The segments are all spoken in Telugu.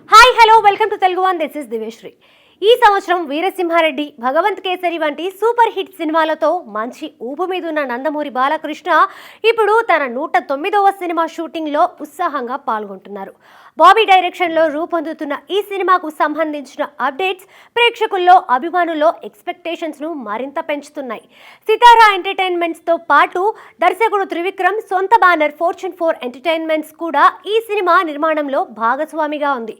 Hi hello welcome to Telugu one. This is Diveshri. ఈ సంవత్సరం వీరసింహారెడ్డి, భగవంత్ కేసరి వంటి సూపర్ హిట్ సినిమాలతో మంచి ఊపు మీదున్న నందమూరి బాలకృష్ణ ఇప్పుడు తన 109వ సినిమా షూటింగ్లో ఉత్సాహంగా పాల్గొంటున్నారు. బాబీ డైరెక్షన్లో రూపొందుతున్న ఈ సినిమాకు సంబంధించిన అప్డేట్స్ ప్రేక్షకుల్లో, అభిమానుల్లో ఎక్స్పెక్టేషన్స్ను మరింత పెంచుతున్నాయి. సితారా ఎంటర్టైన్మెంట్స్తో పాటు దర్శకుడు త్రివిక్రమ్ సొంత బ్యానర్ ఫార్చ్యూన్ 4 ఎంటర్టైన్మెంట్స్ కూడా ఈ సినిమా నిర్మాణంలో భాగస్వామిగా ఉంది.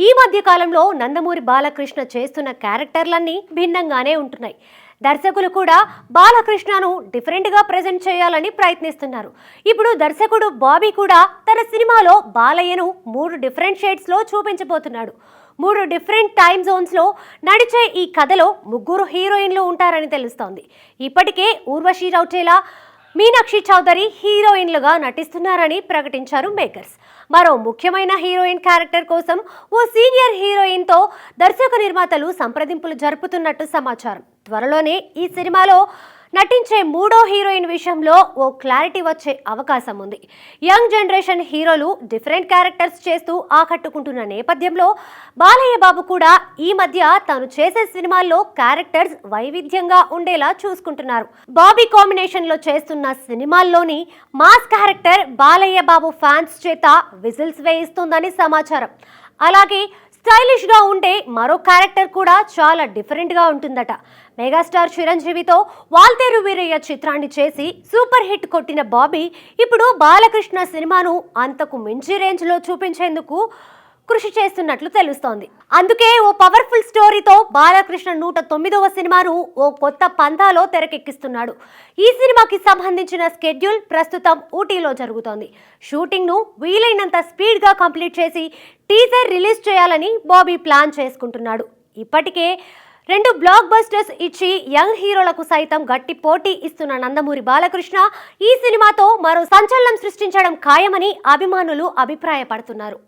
ఈ మధ్య కాలంలో నందమూరి బాలకృష్ణ చేస్తున్న క్యారెక్టర్లన్నీ భిన్నంగానే ఉంటున్నాయి. దర్శకులు కూడా బాలకృష్ణను డిఫరెంట్గా ప్రజెంట్ చేయాలని ప్రయత్నిస్తున్నారు. ఇప్పుడు దర్శకుడు బాబీ కూడా తన సినిమాలో బాలయ్యను 3 డిఫరెంట్ షేడ్స్లో చూపించబోతున్నాడు. 3 డిఫరెంట్ టైమ్ జోన్స్లో నడిచే ఈ కథలో 3 హీరోయిన్లు ఉంటారని తెలుస్తోంది. ఇప్పటికే ఊర్వశి రౌటేలా, మీనాక్షి చౌదరి హీరోయిన్లుగా నటిస్తున్నారని ప్రకటించారు మేకర్స్. మరో ముఖ్యమైన హీరోయిన్ క్యారెక్టర్ కోసం ఓ సీనియర్ హీరోయిన్తో దర్శక నిర్మాతలు సంప్రదింపులు జరుపుతున్నట్టు సమాచారం. త్వరలోనే ఈ సినిమాలో నటించే 3వ హీరోయిన్ విషయంలో ఓ క్లారిటీ వచ్చే అవకాశం ఉంది. యంగ్ జనరేషన్ హీరోలు డిఫరెంట్ క్యారెక్టర్స్ చేస్తూ ఆకట్టుకుంటున్న నేపథ్యంలో బాలయ్య బాబు కూడా ఈ మధ్య తను చేసే సినిమాల్లో క్యారెక్టర్స్ వైవిధ్యంగా ఉండేలా చూసుకుంటున్నారు. బాబీ కాంబినేషన్లో చేస్తున్న సినిమాల్లోని mass character Balayya Babu fans చేత విజిల్స్ వేయిస్తుందని సమాచారం. అలాగే స్టైలిష్గా ఉండే మరో క్యారెక్టర్ కూడా చాలా డిఫరెంట్గా ఉంటుందట. మెగాస్టార్ చిరంజీవితో వాల్తేరు వీరయ్య చిత్రాన్ని చేసి సూపర్ హిట్ కొట్టిన బాబీ ఇప్పుడు బాలకృష్ణ సినిమాను అంతకు మించి రేంజ్లో చూపించేందుకు కృషి చేస్తున్నట్లు తెలుస్తోంది. అందుకే ఓ పవర్ఫుల్ స్టోరీతో బాలకృష్ణ 109వ సినిమాను ఓ కొత్త పంథాలో తెరకెక్కిస్తున్నాడు. ఈ సినిమాకి సంబంధించిన స్కెడ్యూల్ ప్రస్తుతం ఊటీలో జరుగుతోంది. షూటింగ్ను వీలైనంత స్పీడ్గా కంప్లీట్ చేసి టీజర్ రిలీజ్ చేయాలని బాబీ ప్లాన్ చేసుకుంటున్నాడు. ఇప్పటికే 2 బ్లాక్ బస్టర్స్ ఇచ్చి యంగ్ హీరోలకు సైతం గట్టి పోటీ ఇస్తున్న నందమూరి బాలకృష్ణ ఈ సినిమాతో మరో సంచలనం సృష్టించడం ఖాయమని అభిమానులు అభిప్రాయపడుతున్నారు.